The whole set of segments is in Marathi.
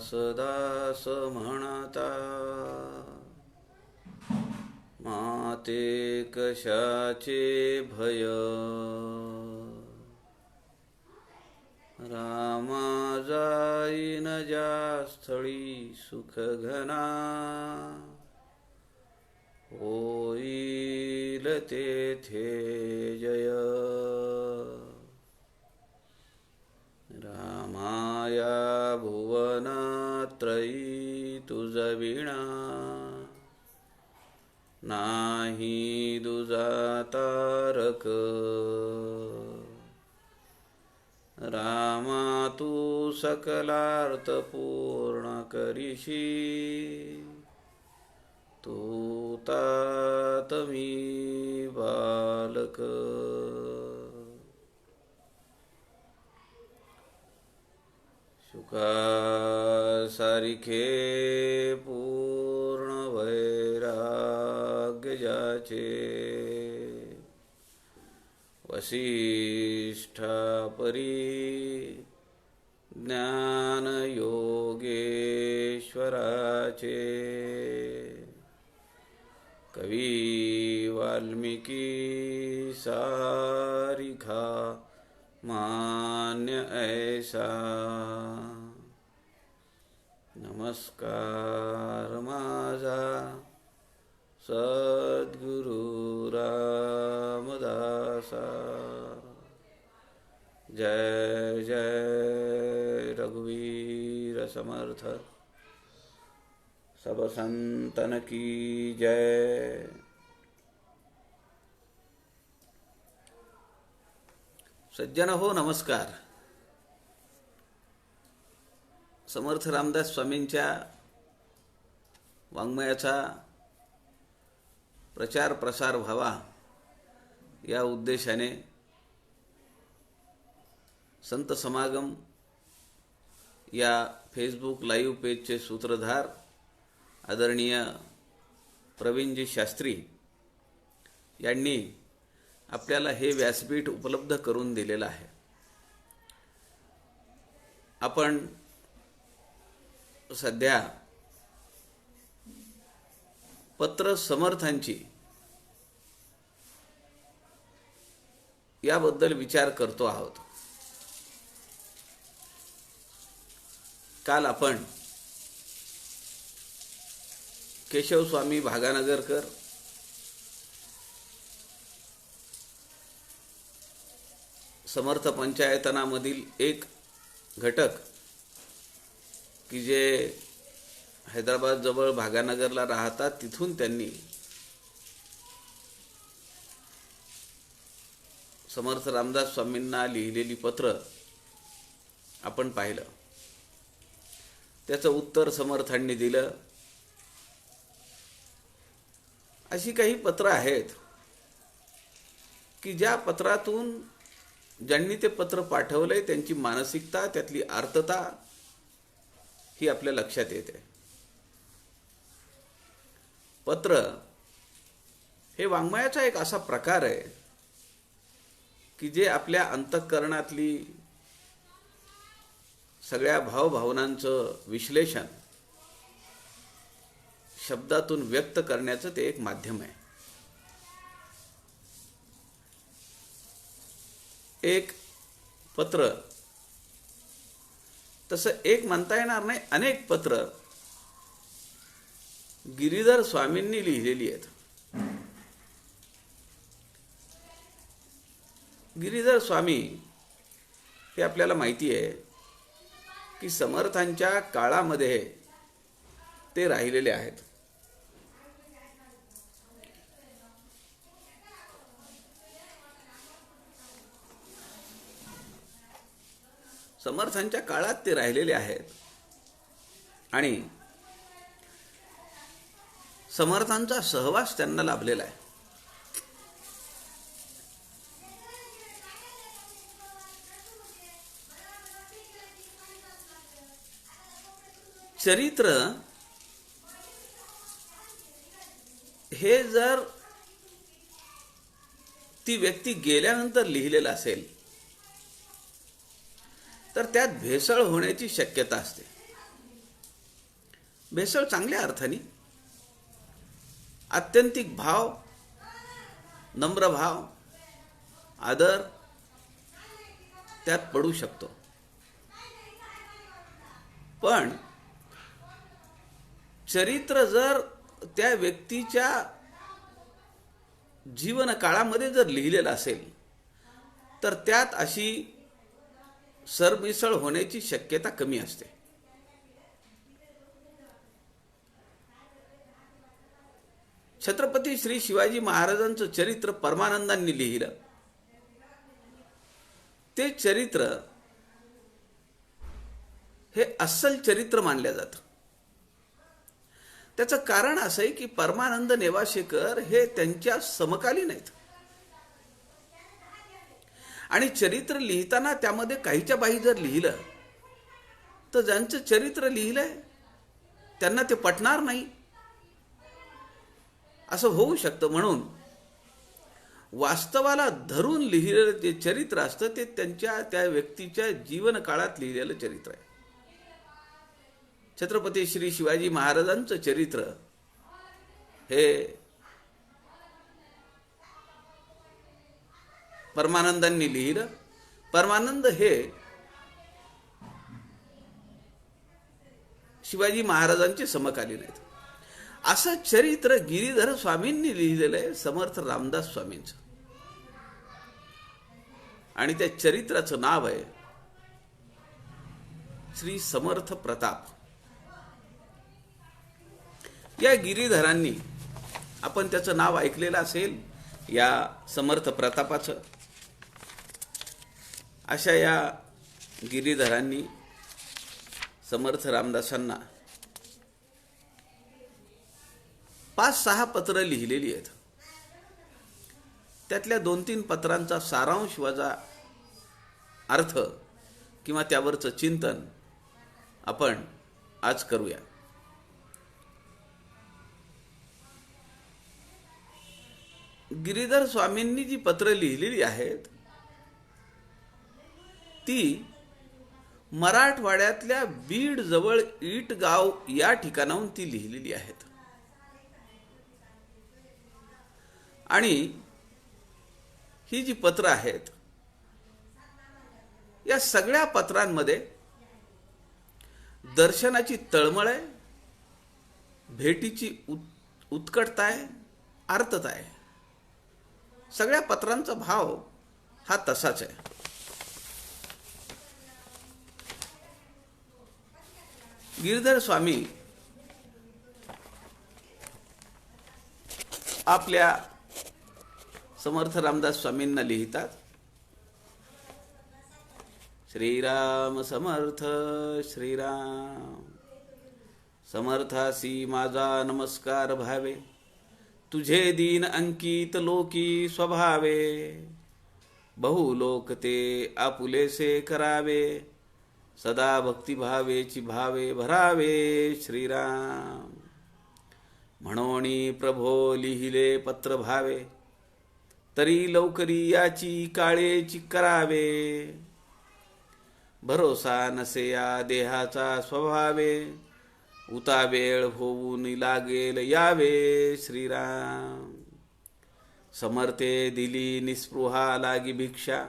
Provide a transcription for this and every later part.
सदास म्हणता, माते कशाचे भय, रामा जाईन ज्या स्थळी सुख घना, होईल तेथे जय. रामाया भुवनत्रयी तुझविणा, नाही दुजा तारक. रामा तू सकलार्थ पूर्ण करीशी, तू तात मी बालक. शुका सारिखे पूर्ण वैराग्य ज्याचे, वसिष्ठा परी ज्ञान योगेश्वराचे. कवी वाल्मिकी सारिखा मान्य ऐसा, नमस्कार माझा सद्गुरु रामदासा. जय जय रघुवीर समर्थ, सब संतन की जय. सज्जन हो नमस्कार. समर्थ रामदास स्वामींच्या वाङ्मयाचा प्रचार प्रसार व्हावा या उद्देशाने संत समागम या फेसबुक लाईव्ह पेजचे सूत्रधार आदरणीय प्रवीणजी शास्त्री यांनी आपल्याला हे व्यासपीठ उपलब्ध करून दिलेलं आहे. आपण सध्या पत्र समर्थांची याबद्दल विचार करतो आहोत. काल आपण केशव स्वामी भागानगरकर समर्थ पंचायतनामधील एक घटक की जे हैदराबाद जवळ भागानगरला राहतात, तिथून त्यांनी समर्थ रामदास स्वामींना लिहिलेली पत्र आपण पाहिलं. त्याचं उत्तर समर्थांनी दिलं. अशी काही पत्र आहेत की ज्या पत्रातून ज्यांनी ते पत्र पाठवलंय त्यांची मानसिकता, त्यातली आर्तता ही आपल्या लक्षात येते. पत्र हे वाङ्मयाचा एक असा प्रकार आहे की जे आपल्या अंतःकरणातली सगळ्या भावभावनांचं विश्लेषण शब्दातून व्यक्त करण्याचं ते एक माध्यम आहे. एक पत्र तसं एक म्हणता येणार नाही, अनेक पत्र गिरीधर स्वामींनी लिहिलेली आहेत. गिरीधर स्वामी हे आपल्याला माहिती आहे की समर्थांच्या काळामध्ये ते राहिलेले आहेत. समर्थांच्या काळात ते राहिलेले आहेत आणि समर्थांचा सहवास त्यांना लाभलेला आहे. चरित्र हे जर ती व्यक्ती गेल्यानंतर लिहिलेलं असेल तर त्यात भेसळ होण्याची शक्यता असते. भेसळ चांगल्या अर्थाने, आत्यंतिक भाव, नम्र भाव, आदर त्यात पडू शकतो. पण चरित्र जर त्या व्यक्तीच्या जीवन काळामध्ये जर लिहिलेलं असेल तर त्यात अशी सरमिसळ होण्याची शक्यता कमी असते. छत्रपती श्री शिवाजी महाराजांचं चरित्र परमानंदांनी लिहिलं. ते चरित्र हे अस्सल चरित्र मानलं जातं. त्याचं कारण असं आहे की परमानंद नेवासेकर हे त्यांच्या समकालीन आहेत आणि चरित्र लिहिताना त्यामध्ये काहीच्या बाही जर लिहिलं तर ज्यांचं चरित्र लिहिलंय त्यांना ते पटणार नाही, असं होऊ शकतं. म्हणून वास्तवाला धरून लिहिलेलं जे चरित्र असतं ते त्यांच्या त्या व्यक्तीच्या जीवन काळात लिहिलेलं चरित्र आहे. छत्रपती श्री शिवाजी महाराजांचं चरित्र हे परमानंदांनी लिहिलं. परमानंद हे शिवाजी महाराजांचे समकालीन आहेत. असं चरित्र गिरीधर स्वामींनी लिहिलेलं आहे, समर्थ रामदास स्वामींचं. आणि त्या चरित्राचं नाव आहे श्री समर्थ प्रताप. या गिरीधरांनी, आपण त्याचं नाव ऐकलेलं असेल, या समर्थ प्रतापाचं. अशा या गिरीधरांनी समर्थ रामदासांना 5-6 पत्र लिहिलेली आहेत. त्यातल्या 2-3 पत्रांचा सारांश वजा अर्थ किंवा त्यावरचं चिंतन आपण आज करूया. गिरीधर स्वामींनी जी पत्र लिहिलेली आहेत ती मराठवाड्यातल्या बीड जवळ ईटगाव या ठिकाणाहून ती लिहिलेली आहेत. आणि ही जी पत्र आहेत या सगळ्या पत्रांमध्ये दर्शनाची तळमळ आहे, भेटीची उत्कटता आहे, आर्तता आहे. सगळ्या पत्रांचा भाव हा तसाच आहे. गिरीधर स्वामी आपल्या समर्थ रामदास स्वामींना लिहितात, श्रीराम समर्थ श्रीराम, समर्थासी माझा नमस्कार भावे, तुझे दीन अंकित लोकी स्वभावे, बहु लोक ते आपुलेसे करावे, सदा भक्तिभावेची भावे भरावे श्रीराम. म्हणोनी प्रभो लिहिले पत्र भावे, तरी लवकरी याची काळेची करावे, भरोसा नसे या देहाचा स्वभावे, उतावेळ होऊन लागेल यावे श्रीराम. समर्थे दिली निस्पृहा लागी भिक्षा,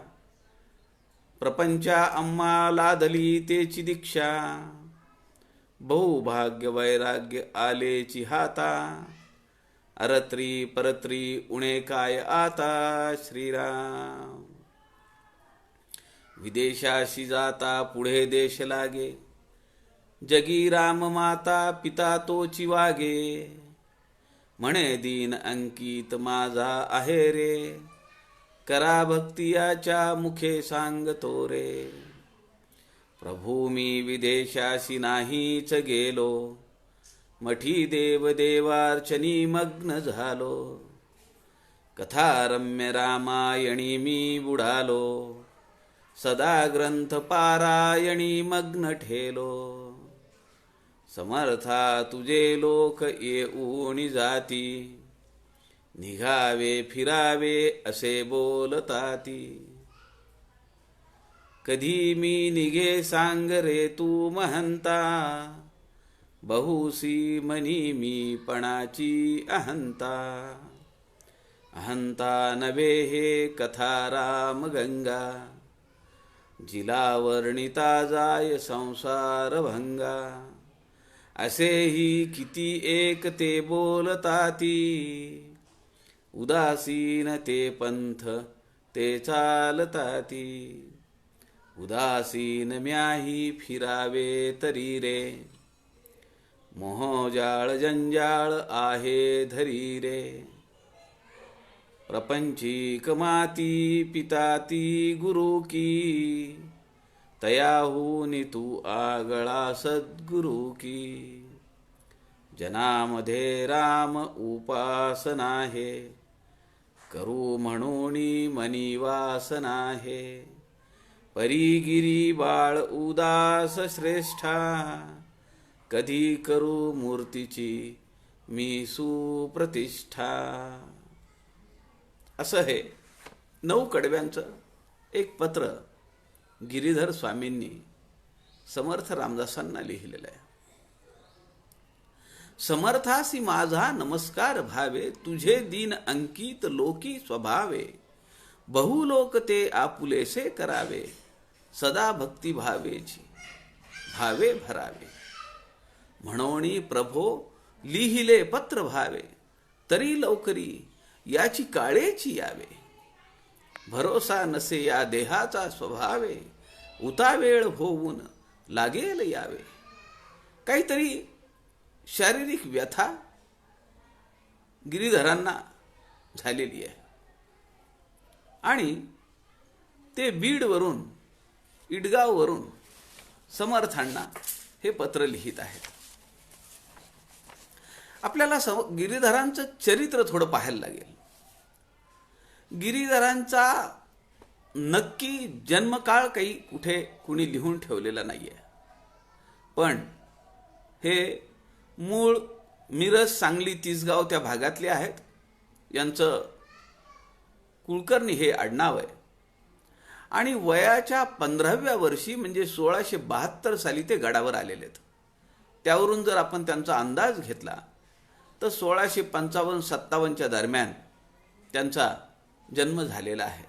प्रपंचा अम्मा लादली तेची दीक्षा, बहुभाग्य वैराग्य आलेची हाता, अरत्री परत्री उणे काय आता श्रीराम. विदेशाशी जाता पुढे देश लागे, जगी राम माता पिता तोची वागे, म्हणे दीन अंकित माझा आहे रे, करा भक्तियाच्या मुखे सांगतो रे. प्रभू मी विदेशाशी नाहीच गेलो, मठी देव देवार्चनी मग्न झालो, कथा रम्य रामायणी मी बुडालो, सदा ग्रंथ पारायणी मग्न ठेलो. समर्था तुझे लोक येऊनी जाती, निघावे फिरावे असे बोलताती, कधी मी निघे सांग रे तू महंता, बहुसी मनी मी पणाची अहंता. अहंता नवे हे कथा राम गंगा. जिला वर्णिता जाय संसार भंगा. असेही किती एक ते बोलताती. उदासीन ते पंथ ते चालताती. उदासीन म्याही फिरावे तरी रे. मोहजाळ जंजाळ आहे धरी रे. प्रपंचिक माती पिताती गुरु की. तयाहून तू आगळा सद्गुरु की. जनामध्ये राम उपासना हे. करू म्हणून मनी वासना हे. परिगिरी बाळ उदास श्रेष्ठा. कधी करू मूर्तीची मी सुप्रतिष्ठा. असं हे 9 कडव्यांचं एक पत्र गिरीधर स्वामींनी समर्थ रामदासांना लिहिलेलं आहे. समर्थासी माझा नमस्कार भावे. तुझे दीन अंकित लोकी स्वभावे. बहुलोक ते आपुलेसे करावे. सदा भक्ती भावेची भावे भरावे. म्हणोनी प्रभो लिहिले पत्र भावे. तरी लवकरी याची काळेची यावे. भरोसा नसे या देहाचा स्वभावे. उतावेळ होऊन लागेल यावे. काहीतरी शारीरिक व्यथा गिरीधरांना झालेली आहे आणि ते बीडवरून इडगाववरून समर्थांना हे पत्र लिहित आहेत. आपल्याला गिरीधरांचं चरित्र थोडं पाहायला लागेल. गिरीधरांचा नक्की जन्मकाळ काही कुठे कुणी लिहून ठेवलेला नाहीये. पण हे मूळ मिरज, सांगली, तिसगाव त्या भागातले आहेत. यांचं कुलकर्णी हे आडनाव आहे आणि वयाच्या 15व्या वर्षी म्हणजे 1672 साली ते गडावर आलेले आहेत. त्यावरून जर आपण त्यांचा अंदाज घेतला तर 1655-57 दरम्यान त्यांचा जन्म झालेला आहे.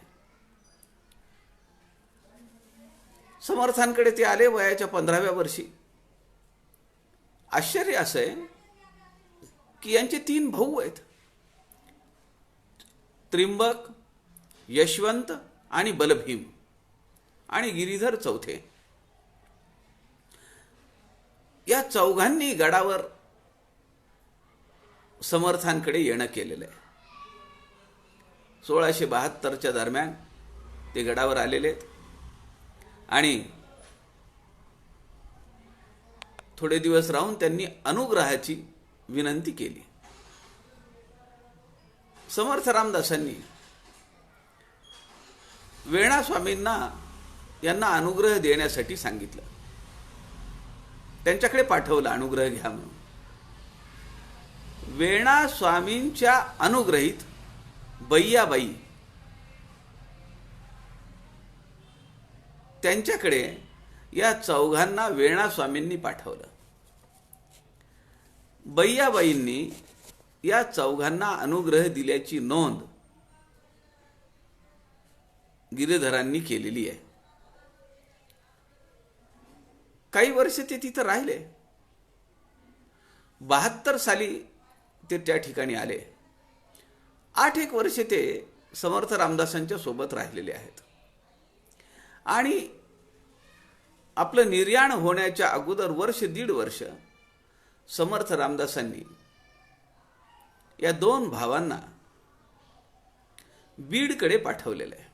समर्थांकडे ते आले वयाच्या 15व्या वर्षी. आश्चर्य असं आहे की यांचे 3 भाऊ आहेत, त्रिंबक, यशवंत आणि बलभीम, आणि गिरीधर चौथे. या चौघांनी गडावर समर्थांकडे येणं केलेलं आहे. 1672 दरम्यान ते गडावर आलेले आहेत आणि थोडे दिवस राहून त्यांनी अनुग्रहाची विनंती केली. समर्थ रामदासांनी वेणा स्वामींना यांना अनुग्रह देण्यासाठी सांगितलं. त्यांच्याकडे पाठवलं अनुग्रह घ्या म्हणून. वेणा स्वामींच्या अनुग्रहित बैयाबाई त्यांच्याकडे या चौघांना वेणा स्वामींनी पाठवलं. बैयाबाईंनी या चौघांना अनुग्रह दिल्याची नोंद गिरीधरांनी केलेली आहे. काही वर्ष ते तिथं राहिले. 72 साली ते त्या ठिकाणी आले. 8 वर्ष ते समर्थ रामदासांच्या सोबत राहिलेले आहेत आणि आपलं निर्याण होण्याच्या अगोदर 1.5 वर्ष समर्थ रामदासांनी या 2 भावांना बीडकडे पाठवलेलं आहे.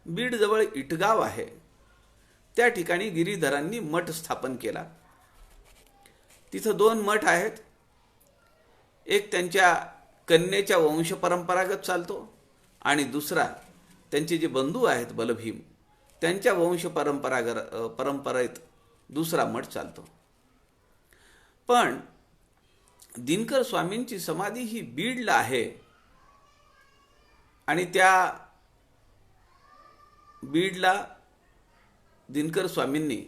बीड जवळ इटगाव आहे, त्या ठिकाणी गिरीधरांनी मठ स्थापन केला. तिथं 2 मठ आहेत. एक त्यांच्या कन्येच्या वंश परंपरागत चालतो आणि दुसरा त्यांचे जे बंधू आहेत बलभीम त्यांच्या वंश परंपरेत दुसरा मठ चालतो. पण दिनकर स्वामींची समाधी ही बीडला आहे आणि त्या बीडला दिनकर स्वामींनी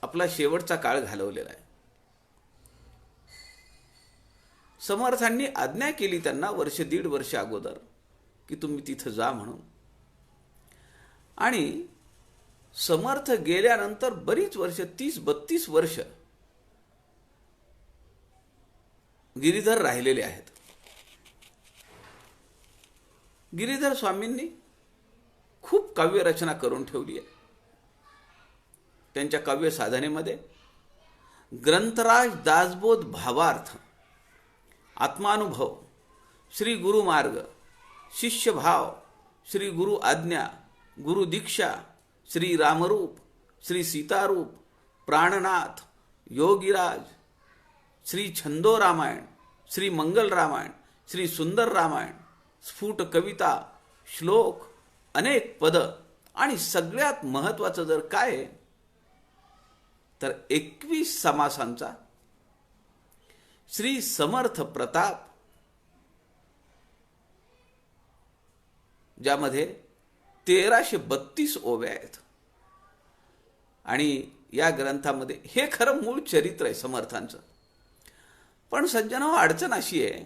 आपला शेवटचा काळ घालवलेला आहे. समर्थांनी आज्ञा केली त्यांना वर्ष दीड वर्ष अगोदर की तुम्ही तिथं जा म्हणून. आणि समर्थ गेल्यानंतर बरीच वर्ष 30-32 वर्ष गिरीधर राहिलेले आहेत. गिरीधर स्वामींनी खूप काव्य रचना करून ठेवली आहे. त्यांच्या काव्य साधनेमध्ये ग्रंथराज दासबोध भावार्थ, आत्मानुभव, श्री गुरु मार्ग, शिष्य भाव, श्री गुरु आज्ञा, गुरु दीक्षा, श्री रामरूप, श्री सीतारूप, प्राणनाथ, योगीराज, श्री छंदो रामायण, श्री मंगल रामायण, श्री सुंदर रामायण, स्फुट कविता, श्लोक, अनेक पद आणि सगळ्यात महत्त्वाचं जर काय आहे तर 21 समासांचा श्री समर्थ प्रताप, ज्यामध्ये 1332 ओव्या आहेत. आणि या ग्रंथामध्ये हे खरं मूळ चरित्र आहे समर्थांचं. पण सज्जनो, अडचण अशी आहे,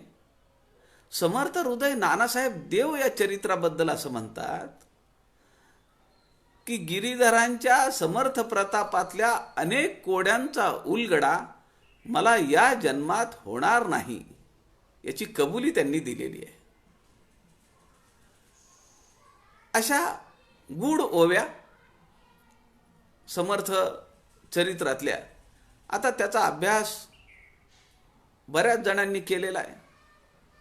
समर्थ हृदय नानासाहेब देव या चरित्राबद्दल असं म्हणतात की गिरीधरांच्या समर्थ प्रतापातल्या अनेक कोड्यांचा उलगडा मला या जन्मात होणार नाही, याची कबुली त्यांनी दिलेली आहे. अशा गूढ ओव्या समर्थ चरित्रातल्या, आता त्याचा अभ्यास बऱ्याच जणांनी केलेला आहे.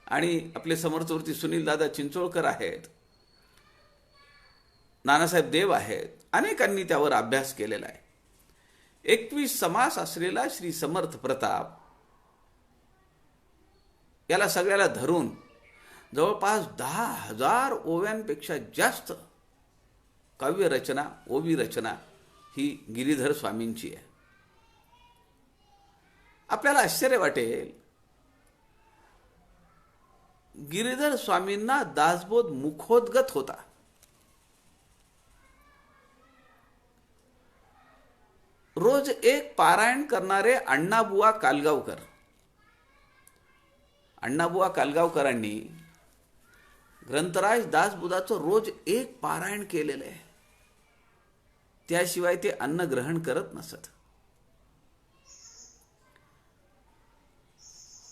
आणि आपले समर्थवृत्ती सुनील दादा चिंचोळकर आहेत, नानासाहेब देव आहेत, अनेकांनी त्यावर अभ्यास केलेला आहे. 21 समास असलेला श्री समर्थ प्रताप याला सगळ्याला धरून जवळपास 10,000 ओव्यांपेक्षा जास्त काव्य रचना, ओवी रचना ही गिरीधर स्वामींची आहे. आपल्याला आश्चर्य वाटेल, गिरीधर स्वामींना दासबोध मुखोद्गत होता. रोज एक पारायण करणारे अण्णाबुवा कालगावकर, अण्णाबुवा कालगावकरांनी ग्रंथराज दासबोधाचं रोज एक पारायण केलेलं आहे. त्याशिवाय ते अन्न ग्रहण करत नसत.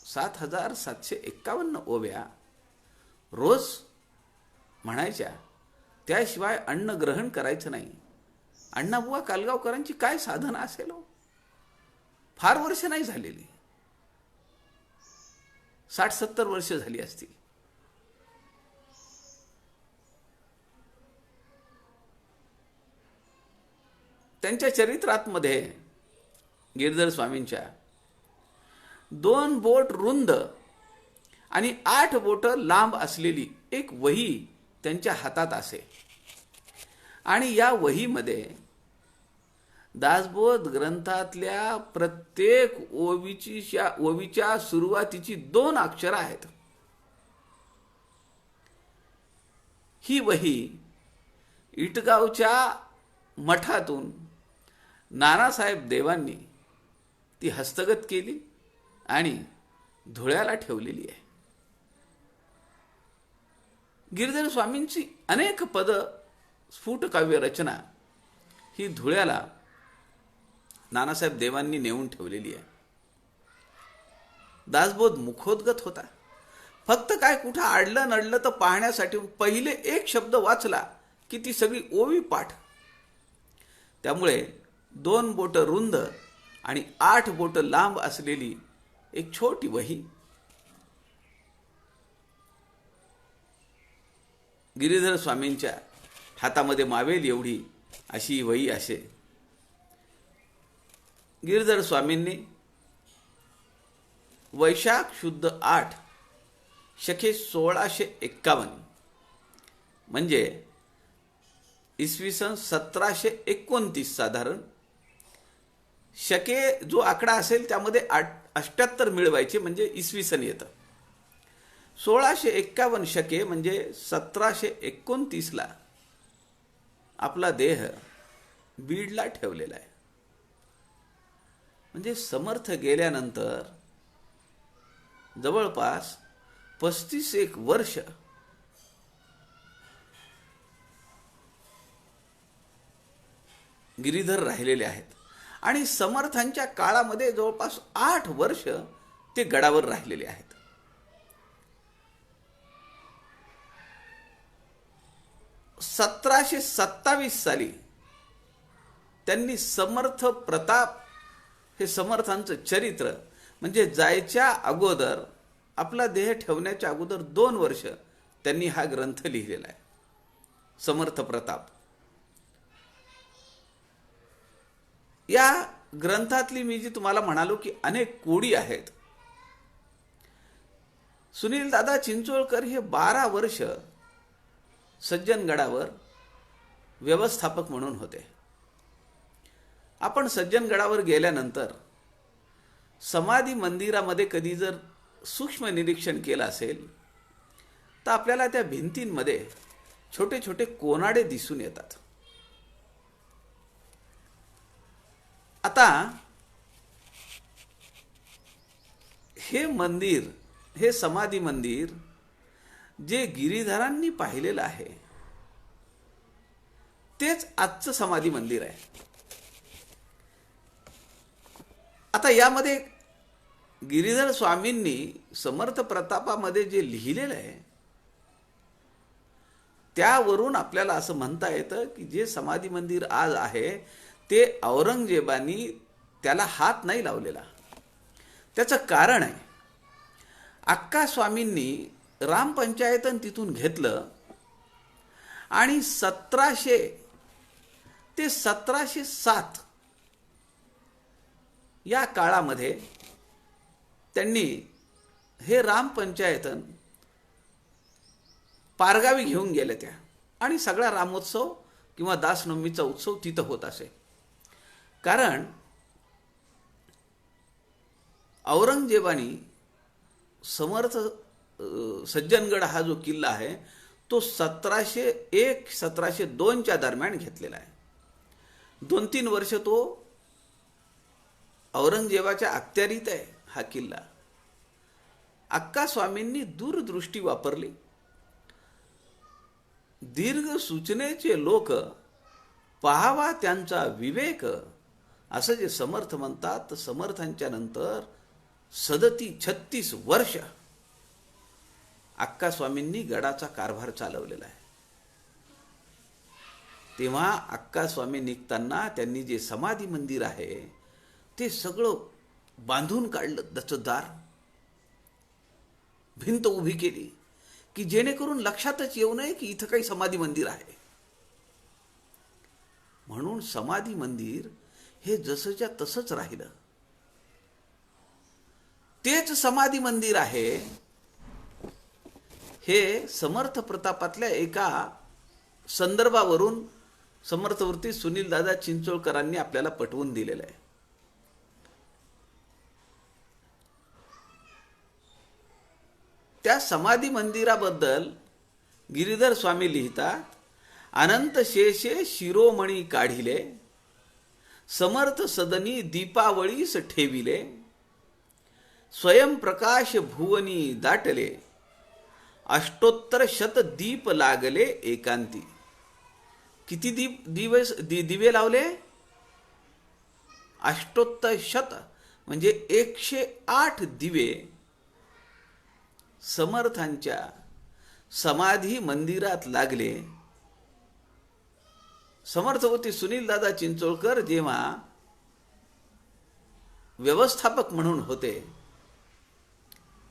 7,751 ओव्या रोज म्हणायच्या, त्याशिवाय अन्न ग्रहण करायचं नाही. अण्णाबुवा कालगावकरांची काय साधना असेल हो? फार वर्ष नाही झालेली, 60-70 वर्ष झाली असतील. त्यांच्या चरित्रातमध्ये गिरीधर स्वामींच्या 2 बोट रुंद आणि 8 बोट लांब असलेली एक वही त्यांच्या हातात असे. आणि या वहीमध्ये दासबोध ग्रंथातल्या प्रत्येक ओवीच्या सुरुवातीची 2 अक्षरं आहेत. ही वही इटगावच्या मठातून नानासाहेब देवांनी ती हस्तगत केली आणि धुळ्याला ठेवलेली आहे. गिरीधर स्वामींची अनेक पद, स्फुट काव्य रचना ही धुळ्याला नानासाहेब देवांनी नेऊन ठेवलेली आहे. दासबोध मुखोद्गत होता. फक्त काय कुठं आडलं नडलं तर पाहण्यासाठी पहिले एक शब्द वाचला की ती सगळी ओवी पाठ. त्यामुळे 2 बोट रुंद आणि 8 बोट लांब असलेली एक छोटी वही गिरीधर स्वामींच्या हातामध्ये मावेल एवढी अशी वही असे. गिरीधर स्वामींनी वैशाख शुद्ध 8 शके 1651 म्हणजे इसवी सन 1729 साधारण, शके जो आकडा असेल त्यामध्ये 78 मिळवायचे म्हणजे इसवी सन येतं. 1651 शके म्हणजे 1729 आपला देह बीडला ठेवलेला आहे. म्हणजे समर्थ गेल्यानंतर जवळपास 35 एक वर्ष गिरीधर राहिलेले आहेत आणि समर्थांच्या काळामध्ये जवळपास 8 वर्ष ते गडावर राहिलेले आहेत. 1727 साली त्यांनी समर्थ प्रताप हे समर्थांचं चरित्र म्हणजे जायच्या अगोदर आपला देह ठेवण्याच्या अगोदर 2 वर्ष त्यांनी हा ग्रंथ लिहिलेला आहे, समर्थ प्रताप. या ग्रंथातली मी जी तुम्हाला म्हणालो की अनेक कोडी आहेत. सुनील दादा चिंचोळकर हे 12 वर्ष सज्जनगडावर व्यवस्थापक म्हणून होते. आपण सज्जनगडावर गेल्यानंतर समाधी मंदिरामध्ये कधी जर सूक्ष्म निरीक्षण केलं असेल तर आपल्याला त्या भिंतींमध्ये छोटे छोटे कोनाडे दिसून येतात. आता हे मंदिर, हे समाधी मंदिर जे गिरीधरांनी पाहिलेलं आहे तेच आजचं समाधी मंदिर आहे. आता यामध्ये गिरीधर स्वामींनी समर्थ प्रतापामध्ये जे लिहिलेलं आहे त्यावरून आपल्याला असं म्हणता येतं की जे समाधी मंदिर आज आहे ते औरंगजेबानी त्याला हात नाही लावलेला. त्याचं कारण आहे, अक्का स्वामींनी रामपंचायतन तिथून घेतलं आणि 1700 ते 1707 या काळामध्ये त्यांनी हे रामपंचायतन पारगावी घेऊन गेले त्या आणि सगळा रामोत्सव किंवा दासनवमीचा उत्सव तिथं होत असे. कारण औरंगजेबानी समर्थ सज्जनगड हा जो किल्ला आहे तो 1701 1702 च्या दरम्यान घेतलेला आहे. 2-3 वर्ष तो औरंगजेबाच्या अखत्यारीत आहे हा किल्ला. अक्का स्वामींनी दूरदृष्टी वापरली. दीर्घ सूचनेचे लोक पाहावा त्यांचा विवेक असं जे समर्थ म्हणतात. तर समर्थांच्या नंतर 37-36 वर्ष अक्का स्वामींनी गडाचा कारभार चालवलेला आहे. तेव्हा अक्का स्वामी निघताना त्यांनी जे समाधी मंदिर आहे ते सगळं बांधून काढलं, दचदार भिंत उभी केली की जेणेकरून लक्षातच येऊ नये की इथं काही समाधी मंदिर आहे. म्हणून समाधी मंदिर हे जसंच्या तसंच राहिलं. तेच समाधी मंदिर आहे हे समर्थ प्रतापातल्या एका संदर्भावरून समर्थवृत्ती सुनील दादा चिंचोळकरांनी आपल्याला पटवून दिलेलं आहे. त्या समाधी मंदिराबद्दल गिरीधर स्वामी लिहितात, अनंत शेषे शिरोमणी काढिले, समर्थ सदनी दीपावळीस ठेविले, स्वयंप्रकाश भुवनी दाटले, अष्टोत्तर शत दीप लागले एकांती. किती दिवे लावले? अष्टोत्तर शत म्हणजे 108 दिवे समर्थांच्या समाधी मंदिरात लागले. समर्थवती सुनील दादा चिंचोळकर जेव्हा व्यवस्थापक म्हणून होते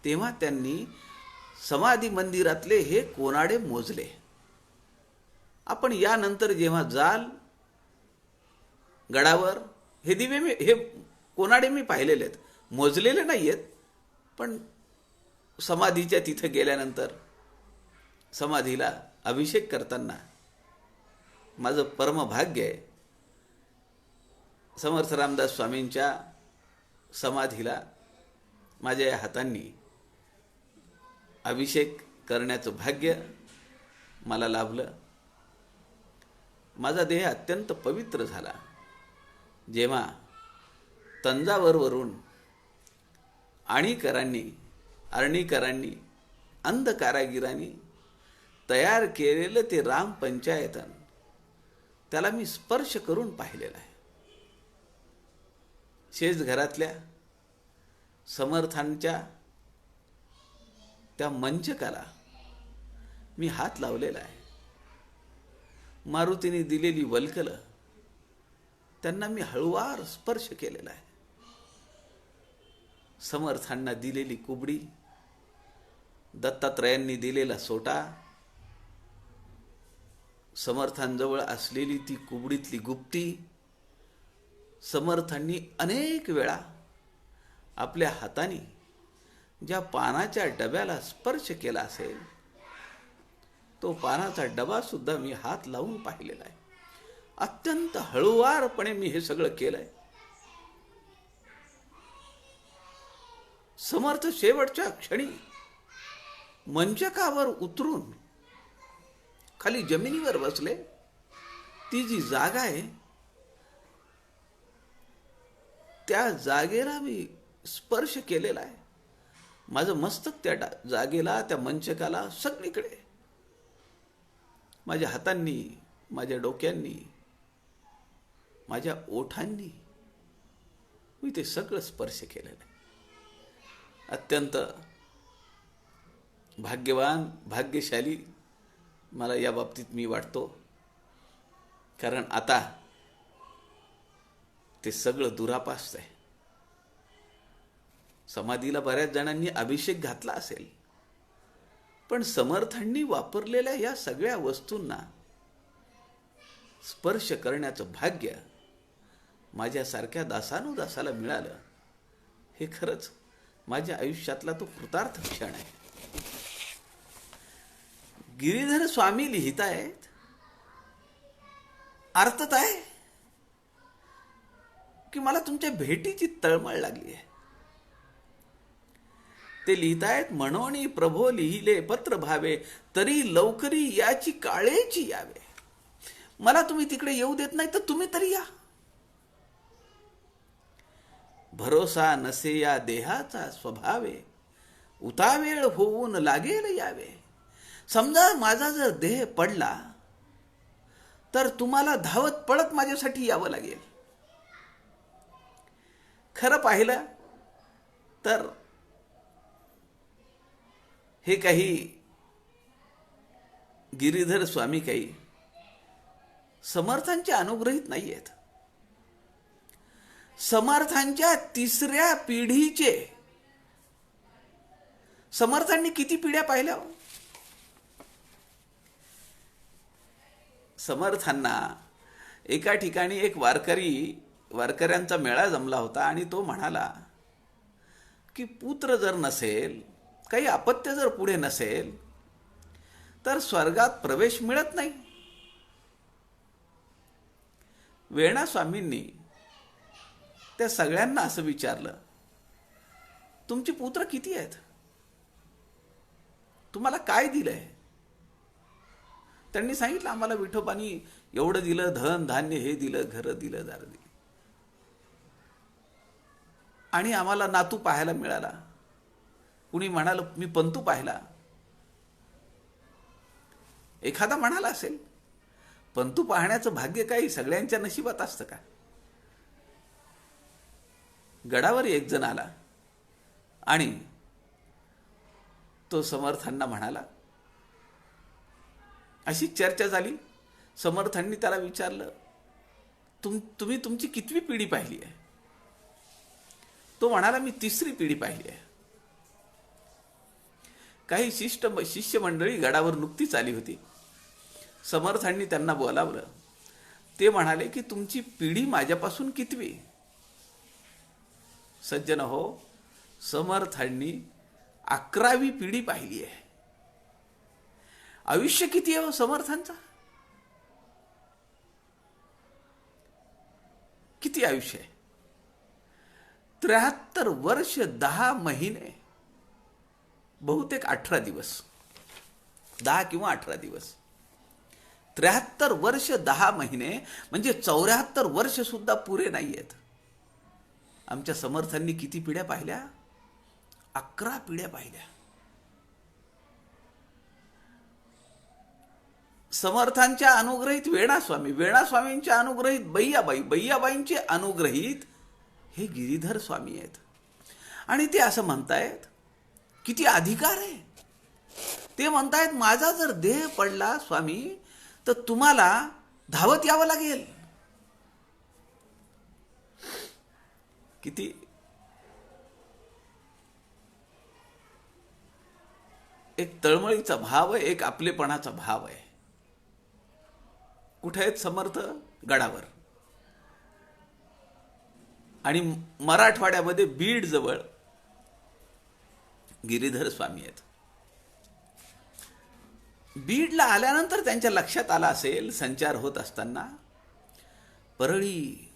तेव्हा त्यांनी समाधी मंदिरातले हे कोनाडे मोजले. आपण यानंतर जेव्हा जाल गडावर हे दिवे हे कोनाडे मी पाहिलेले आहेत, मोजलेले नाहीयेत, पण समाधीच्या तिथे गेल्यानंतर समाधीला अभिषेक करताना माझं परम भाग्य आहे. समर्थ रामदास स्वामींच्या समाधीला माझ्या हातांनी अभिषेक करण्याचं भाग्य मला लाभलं. माझा देह अत्यंत पवित्र झाला जेव्हा तंजावरवरून आर्णीकरांनी अंध कारागिरांनी तयार केलेलं ते राम पंचायतन, त्याला मी स्पर्श करून पाहिलेला आहे. शेज घरातल्या समर्थांच्या त्या मंचकाला मी हात लावलेला आहे. मारुतीने दिलेली वल्कलं त्यांना मी हळूवार स्पर्श केलेला आहे. समर्थांना दिलेली कुबडी, दत्तात्रयांनी दिलेला सोटा, समर्थांजवळ असलेली ती कुबडीतली गुप्ती, समर्थांनी अनेक वेळा आपल्या हाताने ज्या पानाच्या डब्याला स्पर्श केला असेल, तो पानाचा डबा सुद्धा मी हात लावून पाहिलेला आहे. अत्यंत हळूवारपणे मी हे सगळं केलंय. समर्थ शेवटच्या क्षणी मंचकावर उतरून खाली जमिनीवर बसले. ती जी जागा आहे त्या जागेला मी स्पर्श केलेला आहे. माझं मस्तक त्या जागेला, त्या मंचकाला सगळीकडे माझ्या हातांनी, माझ्या डोक्यांनी, माझ्या ओठांनी मी ते सगळं स्पर्श केलेलं आहे. अत्यंत भाग्यवान, भाग्यशाली मला या बाबतीत मी वाटतो. कारण आता ते सगळं दुरापास्त आहे. समाधीला बऱ्याच जणांनी अभिषेक घातला असेल, पण समर्थांनी वापरलेल्या या सगळ्या वस्तूंना स्पर्श करण्याचं भाग्य माझ्यासारख्या दासानुदासाला मिळालं. हे खरंच माझ्या आयुष्यातला तो कृतार्थ क्षण आहे. गिरीधर स्वामी लिहित आहेत, अर्थत आहे की मला तुमच्या भेटीची तळमळ लागली आहे. ते लिहित आहेत, म्हणोनी प्रभो लिहिले पत्र भावे, तरी लवकरी याची काळेची यावे. मला तुम्ही तिकडे येऊ देत नाही तर तुम्ही तरी या. भरोसा नसे या देहाचा स्वभावे, उतावेळ होऊन लागेल यावे. समजा माझा जर देह पडला तर तुम्हाला धावत पळत माझ्यासाठी यावं लागेल. खरं पाहिलं तर हे काही गिरीधर स्वामी काही समर्थांचे अनुग्रहित नाही आहेत. समर्थांच्या तिसऱ्या पिढीचे. समर्थांनी किती पिढ्या पाहिल्या? समर्थांना एका ठिकाणी एक वारकऱ्यांचा मेळा जमला होता आणि तो म्हणाला की पुत्र जर नसेल, काही अपत्य जर पुढे नसेल तर स्वर्गात प्रवेश मिळत नाही. वेणा स्वामींनी त्या सगळ्यांना असं विचारलं, तुमची पुत्र किती आहेत? तुम्हाला काय दिलंय? त्यांनी सांगितलं, आम्हाला विठोबानी एवढं दिलं, धन धान्य हे दिलं, घर दिलं, दार दिलं, आणि आम्हाला नातू पाहायला मिळाला. कुणी म्हणाल मी पंतू पाहिला. एखादा म्हणाला असेल, पंतू पाहण्याचं भाग्य काही सगळ्यांच्या नशिबात असतं का? गडावर एक जण आला आणि तो समर्थांना म्हणाला. अशी चर्चा झाली. समर्थांनी त्याला विचारलं, तुम्ही तुमची कितवी पिढी पाहिली आहे? तो म्हणाला, मी तिसरी पिढी पाहिली आहे. काही शिष्य मंडळी गडावर नुकतीच आली होती. समर्थांनी त्यांना बोलावलं. ते म्हणाले की तुमची पिढी माझ्यापासून कितवी? सज्जन हो, समर्थांनी 11वी पिढी पाहिली आहे. आयुष्य किती आहे समर्थांचा? किती आयुष्य आहे? 73 वर्ष 10 महिने, बहुतेक 18 दिवस, 10 किंवा 18 दिवस. 73 वर्ष 10 महिने म्हणजे 74 वर्ष सुद्धा पुरे नाही आहेत. आमच्या समर्थांनी किती पिढ्या पाहिल्या? 11 पिढ्या पाहिल्या. समर्थांच्या अनुग्रहित वेणास्वामी, वेणास्वामींच्या अनुग्रहित बय्याबाई, बय्याबाईंचे अनुग्रहित हे गिरीधर स्वामी आहेत. आणि ते असं म्हणतायत, किती अधिकार आहे. ते म्हणतायत, माझा जर देह पडला स्वामी तर तुम्हाला धावत यावं लागेल. किती एक तळमळीचा भाव आहे, एक आपलेपणाचा भाव आहे. कुठे आहेत समर्थ? गडावर. आणि मराठवाड्यामध्ये बीड जवळ गिरीधर स्वामी आहेत. बीडला आल्यानंतर त्यांच्या लक्षात आला असेल, संचार होत असताना, परळी,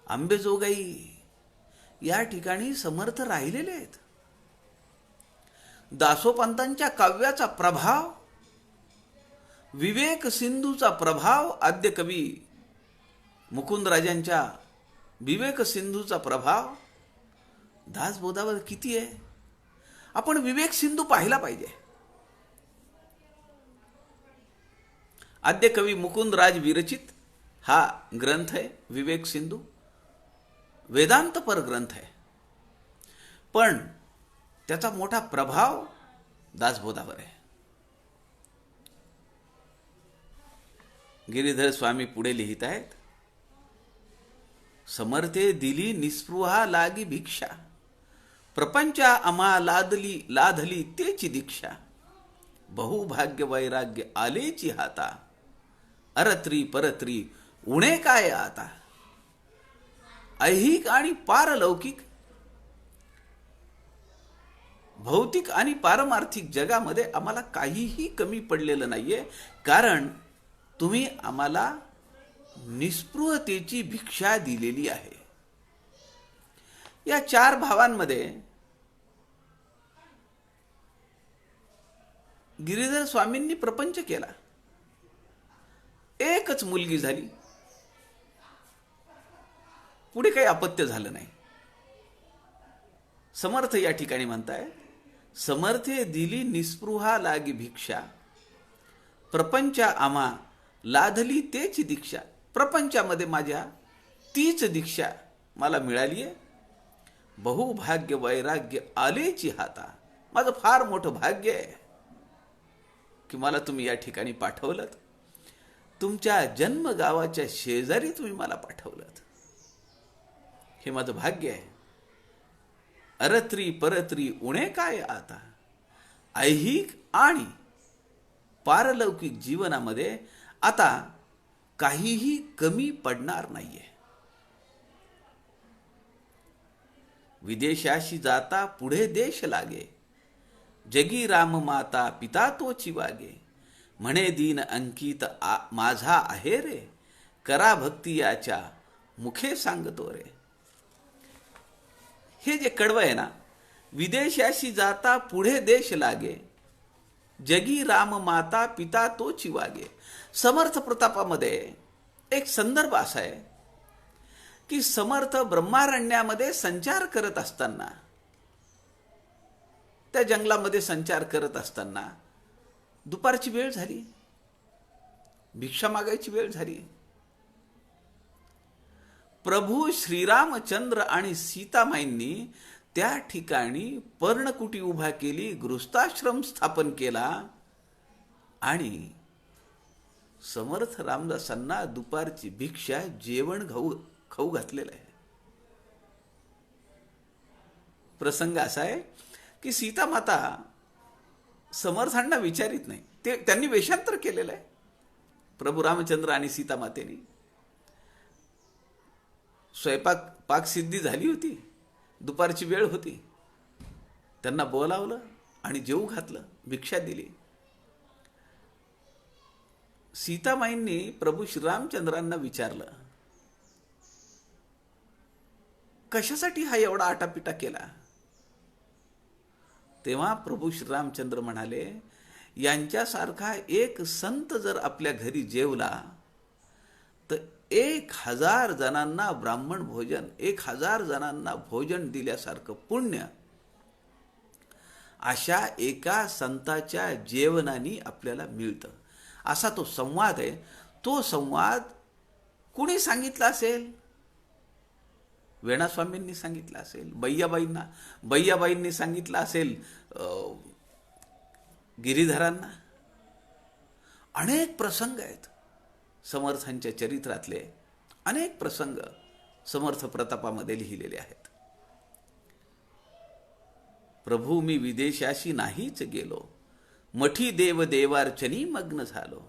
आंबेजोगाई या ठिकाणी समर्थ राहिलेले आहेत. दासोपंतांच्या काव्याचा प्रभाव, विवेक सिंधूचा प्रभाव, आद्य कवी मुकुंदराजांच्या विवेक सिंधूचा प्रभाव दासबोधावर किती आहे. आपण विवेक सिंधू पाहिला पाहिजे. आद्य कवी मुकुंदराज विरचित हा ग्रंथ आहे विवेक सिंधू. वेदांतपर ग्रंथ आहे, पण त्याचा मोठा प्रभाव दासबोधावर आहे. गिरीधर स्वामी पुढे लिहित आहेत, समर्थे दिली निस्पृहा लागी भिक्षा, प्रपंचा आम्हा लाधली तेची दीक्षा, बहुभाग्य वैराग्य आलेची हाता, अरत्री परत्री उणे काय आता. ऐहिक आणि पारलौकिक, भौतिक आणि पारमार्थिक जगामध्ये आम्हाला काहीही कमी पडलेलं नाहीये, कारण तुम्ही आम्हाला निस्पृहतेची भिक्षा दिलेली आहे. या 4 भावांमध्ये गिरीधर स्वामींनी प्रपंच केला. एकच मुलगी झाली, पुढे काही अपत्य झालं नाही. समर्थ या ठिकाणी म्हणताय, समर्थे दिली निस्पृहा लागी भिक्षा, प्रपंचा आम्हा लाधली तेची दीक्षा. प्रपंचामध्ये माझ्या तीच दीक्षा मला मिळाली आहे. बहुभाग्य वैराग्य आलेची हाता. माझं फार मोठं भाग्य आहे की मला तुम्ही या ठिकाणी पाठवलं. तुमच्या जन्मगावाच्या शेजारी तुम्ही मला पाठवलं, हे माझं भाग्य आहे. अरत्री परत्री उणे काय आता. ऐहिक आणि पारलौकिक जीवनामध्ये आता काहीही कमी पडणार नाहीये. विदेशाशी जाता पुढे देश लागे, जगी राम माता पिता तोची वागे, म्हणे दीन अंकित माझा आहे रे, करा भक्ती याच्या मुखे सांगतो रे. हे जे कडवं आहे ना, विदेशाशी जाता पुढे देश लागे, जगी राम माता पिता तोची वागे. समर्थ प्रतापामध्ये एक संदर्भ असा आहे की समर्थ ब्रह्मारण्यामध्ये संचार करत असताना, त्या जंगलामध्ये संचार करत असताना दुपारची वेळ झाली, भिक्षा मागायची वेळ झाली. प्रभू श्रीरामचंद्र आणि सीतामाईंनी त्या ठिकाणी पर्णकुटी उभा केली, गृहस्थाश्रम स्थापन केला आणि समर्थ रामदासांना दुपारची भिक्षा, जेवण खाऊ घातलेलं आहे. प्रसंग असा आहे की सीतामाता समर्थांना विचारित नाही, त्यांनी वेषांतर केलेलं आहे. प्रभू रामचंद्र आणि सीतामातेनी स्वयंपाक पाकसिद्धी झाली होती, दुपारची वेळ होती, त्यांना बोलावलं आणि जेवू घातलं, भिक्षा दिली. सीतामाईंनी प्रभू श्रीरामचंद्रांना विचारलं, कशासाठी हा एवढा आटापिटा केला? तेव्हा प्रभू श्रीरामचंद्र म्हणाले, यांच्यासारखा एक संत जर आपल्या घरी जेवला तर 1000 जणांना ब्राह्मण भोजन, 1000 जणांना भोजन दिल्यासारखं पुण्य अशा एका संताच्या जेवणाने आपल्याला मिळतं. असा तो संवाद आहे. तो संवाद कुणी सांगितला असेल? वेणास्वामींनी सांगितलं असेल, बय्याबाईंनी सांगितलं असेल, गिरीधरांना. अनेक प्रसंग आहेत समर्थांच्या चरित्रातले, अनेक प्रसंग समर्थ प्रतापामध्ये लिहिलेले आहेत. प्रभू मी विदेशाशी नाहीच गेलो, मठी देव देवार्चनी मग्न झालो.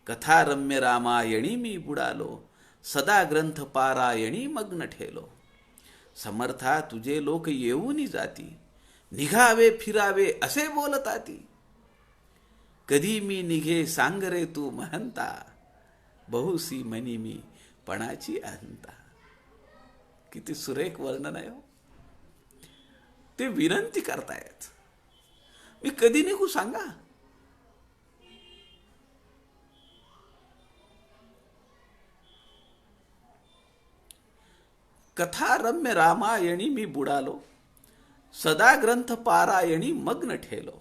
कथा रम्य रामायणी मी बुडालो, सदा ग्रंथ पारायणी मग्न ठेलो. समर्था तुझे लोक येऊनी जाती, निघावे फिरावे असे बोलताती. कधी मी निघे सांग रे तू महंता, बहुसी मनी मी पणाची अहंता. किती सुरेख वर्णन आहे हो. ते विनंती करतायत, मी कधी निघू सांगा. कथा रम्य रामायणी मी बुडालो, सदा ग्रंथ पारायणी मग्न ठेलो.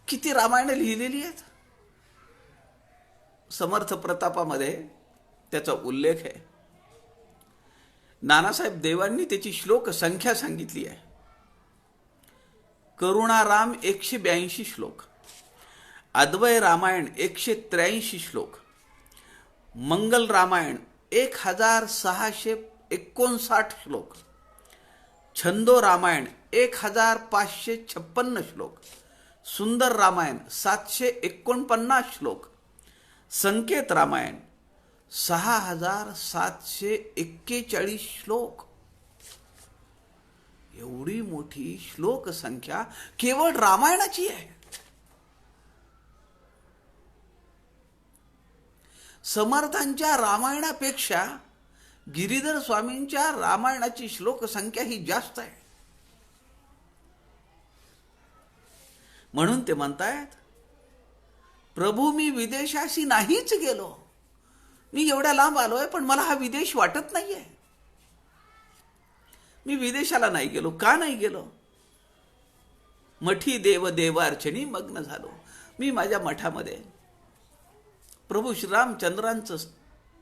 किती रामायण लिहिलेली आहेत. समर्थ प्रतापामध्ये त्याचा उल्लेख आहे. नानासाहेब देवांनी त्याची श्लोक संख्या सांगितली आहे. करुणाराम 182 श्लोक, अद्वय रामायण 183 श्लोक, मंगल रामायण 1659 श्लोक, छंदो रामायण 1556 श्लोक, सुंदर रामायण 749 श्लोक, संकेत रामायण 6741 श्लोक. एवढी मोठी श्लोक संख्या केवळ रामायणाची आहे. समर्थांच्या रामायणापेक्षा गिरीधर स्वामींच्या रामायणाची श्लोक संख्या ही जास्त आहे. म्हणून ते म्हणतायत, प्रभू मी विदेशाशी नाहीच गेलो. मी एवढ्या लांब आलोय पण मला हा विदेश वाटत नाहीये. मी विदेशाला नाही गेलो. का नाही गेलो? मठी देव देवार्चनी मग्न झालो. मी माझ्या मठामध्ये प्रभू श्रीरामचंद्रांचं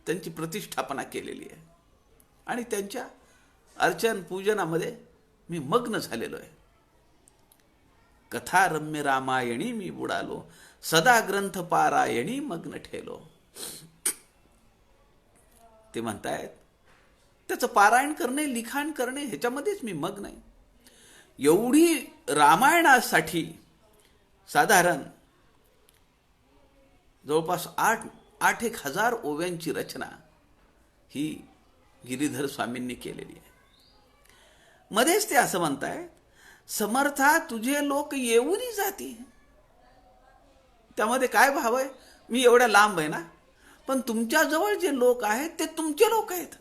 त्यांची प्रतिष्ठापना केलेली आहे आणि त्यांच्या अर्चन पूजनामध्ये मी मग्न झालेलो आहे. कथा रम्य रामायणी मी बुडालो, सदा ग्रंथ पारायणी मग्न ठेलो. ते म्हणतायत त्याचं पारायण करणे, लिखाण करणे ह्याच्यामध्येच मी मग्न आहे. एवढी रामायणासाठी साधारण जवळपास 8,000 ओव्यांची रचना ही गिरीधर स्वामींनी केलेली आहे. मध्येच ते असं म्हणताय, समर्था तुझे लोक येऊनी जाती. त्यामध्ये काय भाव आहे? मी एवढ्या लांब आहे ना, पण तुमच्या जवळ जे लोक आहेत ते तुमचे लोक आहेत.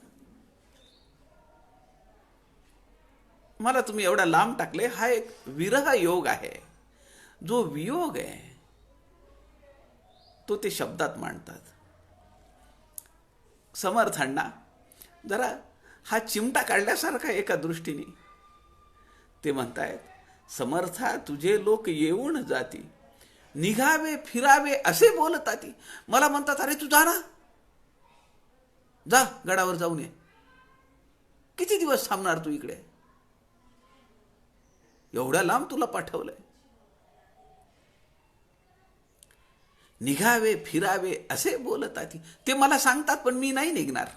मला तुम्ही एवढा लांब टाकले. हा एक विरह योग आहे. जो वियोग आहे तो ते शब्दात मांडतात. समर्थांना जरा हा चिमटा काढल्यासारखा एका दृष्टीने. ते म्हणतायत, समर्था तुझे लोक येऊन जाती, निघावे फिरावे असे बोलताती. मला म्हणतात, अरे तू जा ना, जा गडावर जाऊन ये. किती दिवस थांबणार तू इकडे? एवढ्या लांब तुला पाठवलंय. निघावे फिरावे असे बोलताती. ते मला सांगतात पण मी नाही निघणार.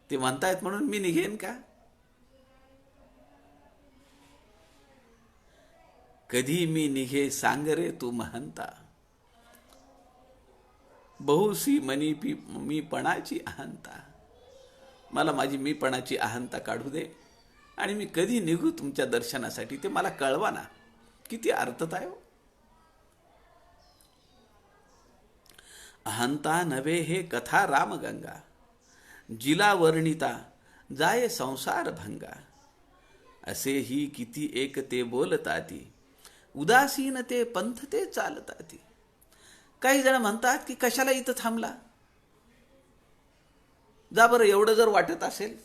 ते म्हणतायत म्हणून मी निघेन का? कधी मी निघे सांग रे तू महंता, बहुसी मनी मी पणाची अहंता. मला माझी मीपणाची अहंता काढू दे आणि मी कधी निघू तुमच्या दर्शनासाठी ते मला कळवा ना. किती अर्थता आहे. अहंता नव्हे हे कथा रामगंगा, जिला वर्णिता जाय संसार भंगा. असेही किती एक ते बोलताती, उदासीन ते पंथ ते चालताती. काही जण म्हणतात की कशाला इथं थांबला, जा बरं, एवढं जर वाटत असेल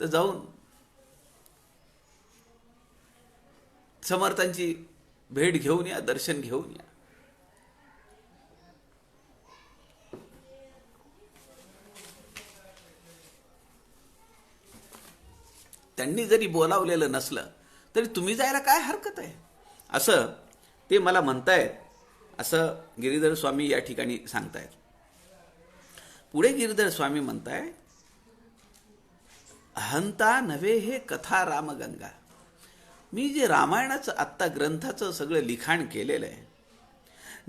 तर जाऊन समर्थांची भेट घेऊन या, दर्शन घेऊन या. त्यांनी जरी बोलावलेलं नसलं तरी तुम्ही जायला काय हरकत आहे, असं ते मला म्हणतायत, असं गिरीधर स्वामी या ठिकाणी सांगतायत. पुढे गिरीधर स्वामी म्हणताय, हंता नव्हे हे कथा रामगंगा. मी जे रामायणाचं आत्ता ग्रंथाचं सगळं लिखाण केलेलं आहे,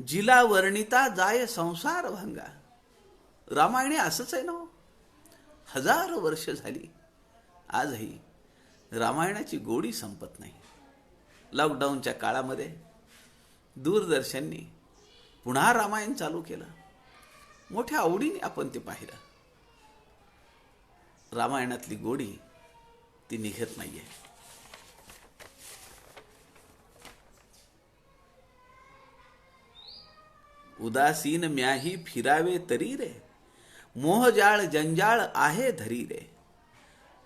जिला वर्णिता जाय संसार भंगा. रामायणे असंच आहे ना, हजारो वर्ष झाली, आजही रामायणाची गोडी संपत नाही. लॉकडाऊनच्या काळामध्ये दूरदर्शननी पुन्हा रामायण चालू केलं, मोठ्या आवडीने आपण ते पाहिलं. रामायणातली गोडी ती निघत नाहीये. उदासीन म्याही फिरावे तरी रे, मोहजाळ जंजाळ आहे धरी रे.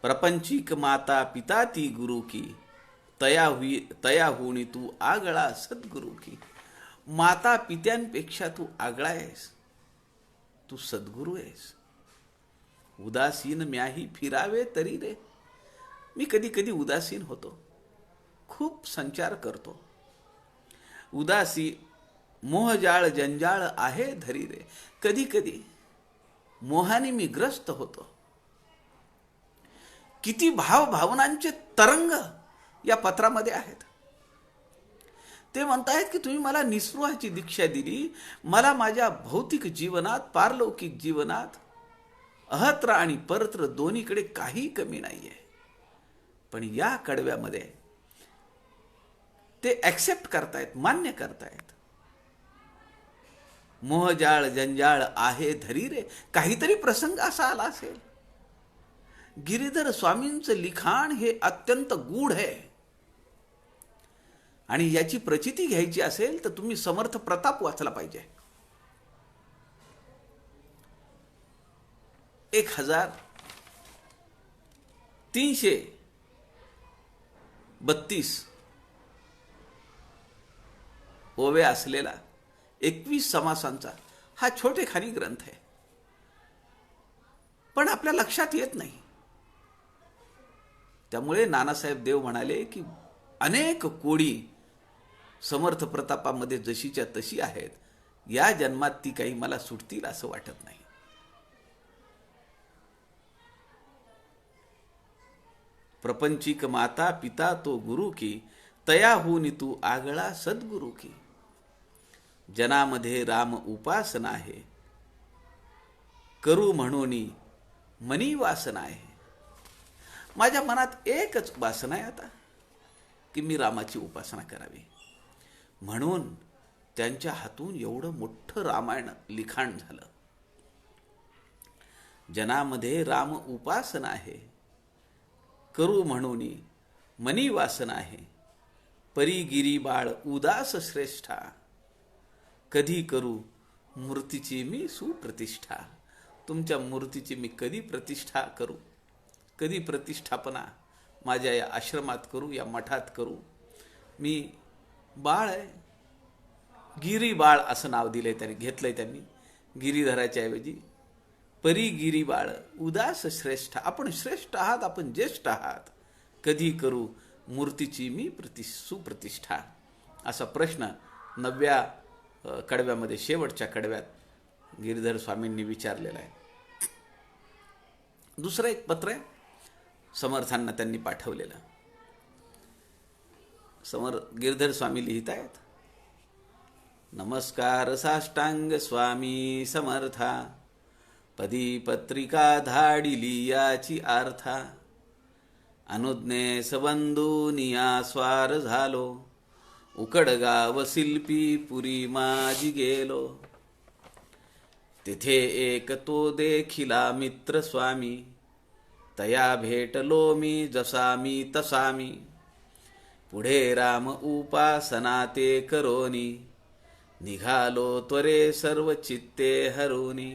प्रपंचिक माता पिता ती गुरु की, तया होणी तू आगळा सद्गुरु की. माता पित्यांपेक्षा तू आगळा आहेस, तू सद्गुरू आहेस. उदासीन म्याही फिरावे तरी रे. मी कधी कधी उदासीन होतो, खूप संचार करतो. मोहजाळ जंजाळ आहे धरी रे. कधी कधी मोहाने मी ग्रस्त होतो. किती भावनांचे तरंग या पत्रामध्ये आहेत. ते म्हणतायत की तुम्ही मला निस्पृहाची दीक्षा दिली, मला माझ्या भौतिक जीवनात, पारलौकिक जीवनात अहत्र आणि परत्र दोन्हीकडे काही कमी नाहीये. पण या कडव्यामध्ये ते ऍक्सेप्ट करतायत, मान्य करतायत. मोहजाळ जंजाळ आहे धरी रे. काहीतरी प्रसंग असा आला असेल. गिरीधर स्वामींचं लिखाण हे अत्यंत गूढ आहे, आणि याची प्रचिती घ्यायची असेल तर तुम्ही समर्थ प्रताप वाचला पाहिजे. 1332 ओवे असलेला 21 समासांचा हा छोटेखानी ग्रंथ आहे, पण आपल्या लक्षात येत नाही. त्यामुळे नानासाहेब देव म्हणाले की अनेक कोडी समर्थ प्रतापामध्ये जशीच्या तशी आहेत, या जन्मात ती काही मला सुटतील असं वाटत नाही. प्रपंचिक माता पिता तो गुरु की, तया होनी तू आगळा सद्गुरु की. जनामध्ये राम उपासना आहे, करू म्हणून मनी वासना आहे. माझ्या मनात एकच वासना आहे आता, की मी रामाची उपासना करावी. म्हणून त्यांच्या हातून एवढं मोठं रामायण लिखाण झालं. जनामध्ये राम उपासना आहे, करू म्हणून मनी वासना आहे. परी गिरी बाळ उदास श्रेष्ठा, कधी करू मूर्तीची मी सुप्रतिष्ठा. तुमच्या मूर्तीची मी कधी प्रतिष्ठा करू, कधी प्रतिष्ठापना माझ्या या आश्रमात करू, या मठात करू. मी बाळ आहे, गिरी बाळ असं नाव दिलंय, त्यांनी घेतलंय, त्यांनी गिरीधराच्या ऐवजी परी गिरी बाळ उदास श्रेष्ठ. आपण श्रेष्ठ आहात, आपण ज्येष्ठ आहात, कधी करू मूर्तीची मी सुप्रतिष्ठा. असा प्रश्न 9व्या कडव्यामध्ये, शेवटच्या कडव्यात गिरीधर स्वामींनी विचारलेला आहे. दुसरं एक पत्र आहे समर्थांना त्यांनी पाठवलेलं. गिरीधर स्वामी लिहित आहेत, नमस्कार साष्टांग स्वामी समर्था, पदी पत्रिका धाडिली याची अर्था. अनुज्ञे सबंधूनिया स्वार झालो, उकडगाव शिल्पी पुरी माझी गेलो. तिथे एक तो देखिला मित्र स्वामी, तया भेटलो मी जसा मी तसा मी. पुढे राम उपासना ते करोनी. निघालो त्वरे सर्व चित्ते हरोनी.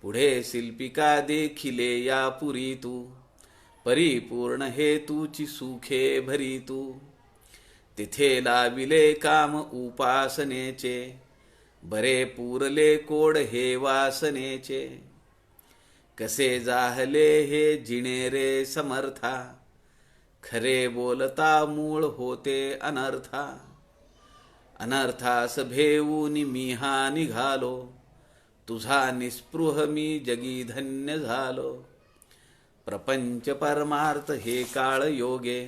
पुढे शिल्पिका देखिले या पुरी तू. परिपूर्ण हेतूची सुखे भरी तू. तिथे लाविले काम उपासनेचे. बरे पुरले कोड हे वासनेचे. कसे जाहले हे जिणे रे समर्था. खरे बोलता मूळ होते अनर्था. अनर्थास भेऊन मी हा निघालो. तुझा निस्पृह मी जगी धन्य झालो. प्रपंच परमार्थ हे काळ योगे.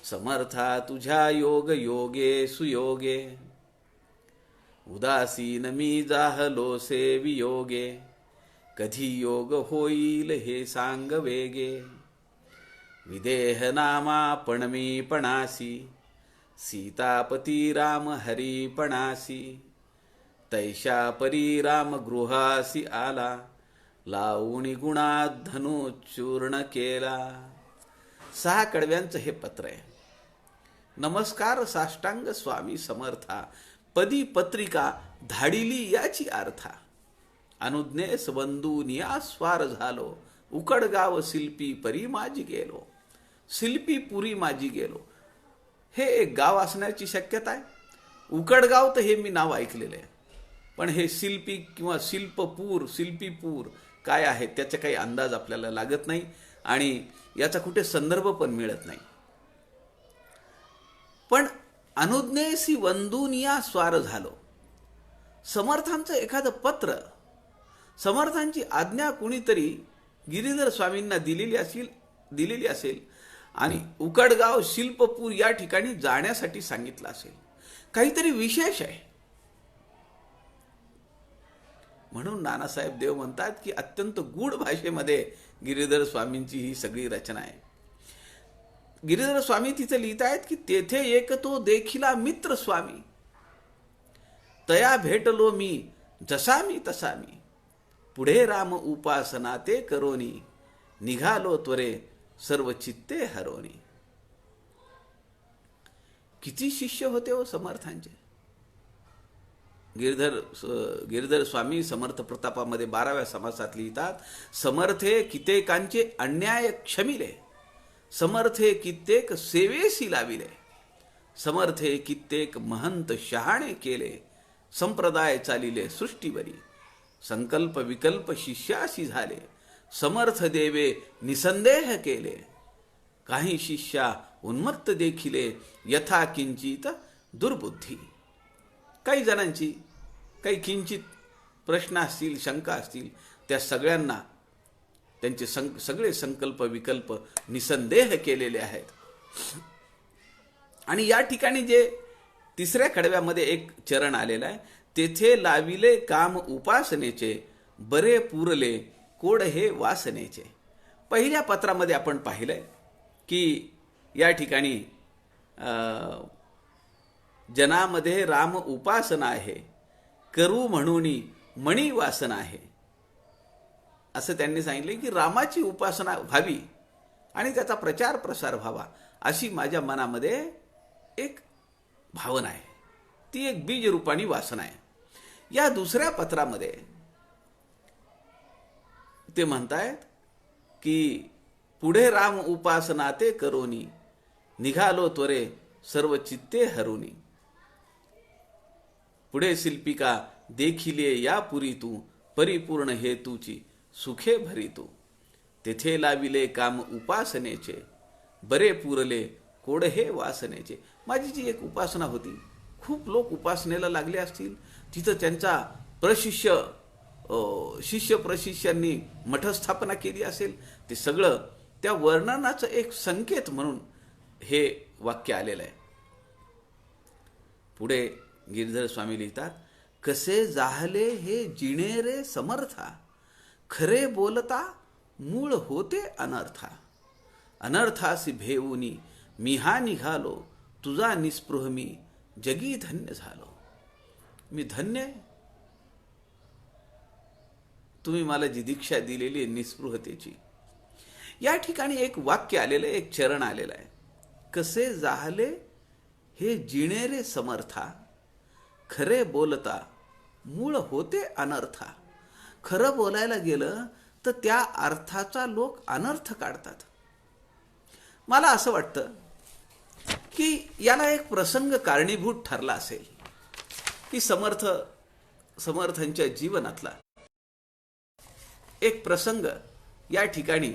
समर्था तुझ्या योग योगे सुयोगे. उदासीन मी जाहलो से वियोगे. कधी योग होईल हे सांग वेगे. विदेह नामा पण मी पणासी. सीतापती राम हरी पणासी. तैशा परी राम गृहासी आला. लावणी गुणात धनु चूर्ण केला. 6 कडव्यांचं हे पत्र आहे. नमस्कार साष्टांग स्वामी समर्था. पदी पत्रिका धाडिली याची अर्था. अनुज्ञेस बंधूनिया स्वार झालो. उकडगाव शिल्पी परी माझी गेलो. शिल्पी पुरी माझी गेलो. हे एक गाव असण्याची शक्यता आहे. उकडगाव तर हे मी नाव ऐकलेलं आहे, पण हे शिल्पी किंवा शिल्पपूर शिल्पीपूर काय आहे त्याचा काही अंदाज आपल्याला लागत नाही आणि याचा कुठे संदर्भ पण मिळत नाही. पण अनुज्ञेसी वंदुनिया स्वार झालो. समर्थांचं एखादं पत्र, समर्थांची आज्ञा कुणीतरी गिरीधर स्वामींना दिलेली असेल आणि उकडगाव शिल्पपूर या ठिकाणी जाण्यासाठी सांगितलं असेल. काहीतरी विशेष आहे. म्हणून नानासाहेब देव म्हणतात की अत्यंत गूढ भाषेमध्ये गिरीधर स्वामींची ही सगळी रचना आहे. गिरीधर स्वामी तिथे लिहित आहेत की तेथे एक तो देखिला मित्र स्वामी. तया भेटलो मी जसा मी तसा मी. पुढे राम उपासना ते करोनी. निघालो त्वरे सर्व चित्ते हरोनी. किती शिष्य होते हो समर्थांचे. गिरधर स्वामी समर्थ प्रतापामध्ये 12व्या समासात लिहितात, समर्थे कित्येकांचे अन्याय क्षमिले. समर्थे कित्येक सेवेसी लाविले. समर्थे कित्येक महंत शहाणे केले. संप्रदाय चालिले सृष्टीवरी. संकल्प विकल्प शिष्यासी झाले. समर्थ देवे निसंदेह केले. काही शिष्या उन्मत्त देखिले. यथा किंचित दुर्बुद्धी. काही जणांची काही किंचित प्रश्न असतील, शंका असतील, त्या सगळ्यांना त्यांचे सगळे संकल्प विकल्प निसंदेह केलेले आहेत. आणि या ठिकाणी जे 3ऱ्या कडव्यामध्ये एक चरण आलेलं आहे, तेथे लाविले काम उपासनेचे. बरे पुरले कोड हे वासनेचे. पहिल्या पत्रामध्ये आपण पाहिलंय की या ठिकाणी जनामध्ये राम उपासना आहे. करू म्हणून मणी वासना आहे. असं त्यांनी सांगितले की रामाची उपासना व्हावी आणि त्याचा प्रचार प्रसार व्हावा अशी माझ्या मनामध्ये एक भावना आहे. ती एक बीज रूपानी वासना आहे. या 2ऱ्या पत्रामध्ये ते म्हणतायत की पुढे राम उपासना ते करोनी. निघालो त्वरे सर्व चित्ते हरोनी. पुढे शिल्पिका देखिले या पुरी तू. परिपूर्ण हेतूची सुखे भरी तू. तेथे लाविले काम उपासनेचे. बरे पुरले कोड हे वासनेचे. माझी जी एक उपासना होती, खूप लोक उपासनेला लागले असतील, तिथं त्यांचा शिष्य प्रशिष्यांनी मठस्थापना केली असेल, ते सगळं त्या वर्णनाचं एक संकेत म्हणून हे वाक्य आलेलं आहे. पुढे गिरधर स्वामी लिहितात, कसे जाहले हे जिणे रे समर्था. खरे बोलता मूळ होते अनर्था. अनर्थासी भेऊनी मी हा निघालो. तुझा निस्पृह मी जगी धन्य झालो. मी धन्य, तुम्ही मला जी दीक्षा दिलेली आहे निस्पृहतेची, या ठिकाणी एक वाक्य आलेलं आहे, एक चरण आलेलं आहे. कसे जाहले हे जिणेरे समर्था, खरे बोलता मूळ होते अनर्था. खरं बोलायला गेलं तर त्या अर्थाचा लोक अनर्थ काढतात. मला असं वाटतं की याला एक प्रसंग कारणीभूत ठरला असेल की समर्थांच्या जीवनातला एक प्रसंग या ठिकाणी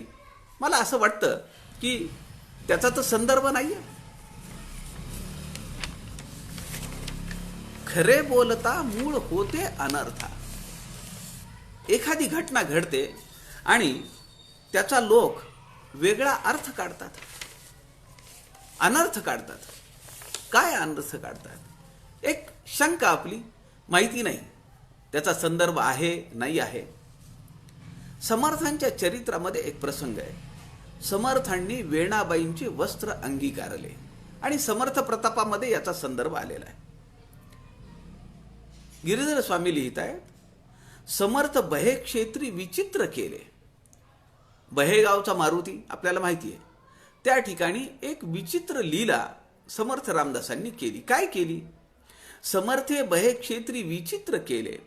मला असं वाटतं की त्याचा तर संदर्भ नाहीये. खरे बोलता मूळ होते अनर्था. एखादी घटना घडते आणि त्याचा लोक वेगळा अर्थ काढतात, अनर्थ काढतात. काय अनर्थ काढतात? एक शंका आपली, माहिती नाही त्याचा संदर्भ आहे नाही आहे. समर्थांच्या चरित्रामध्ये एक प्रसंग आहे. समर्थांनी वेणाबाईंचे वस्त्र अंगीकारले आणि समर्थ प्रतापामध्ये याचा संदर्भ आलेला आहे. गिरीधर स्वामी लिहित आहेत, समर्थ बहे क्षेत्री विचित्र केले. बहेगावचा मारुती आपल्याला माहिती आहे. त्या ठिकाणी एक विचित्र लीला समर्थ रामदासांनी केली. काय केली? समर्थे बहे क्षेत्री विचित्र केले.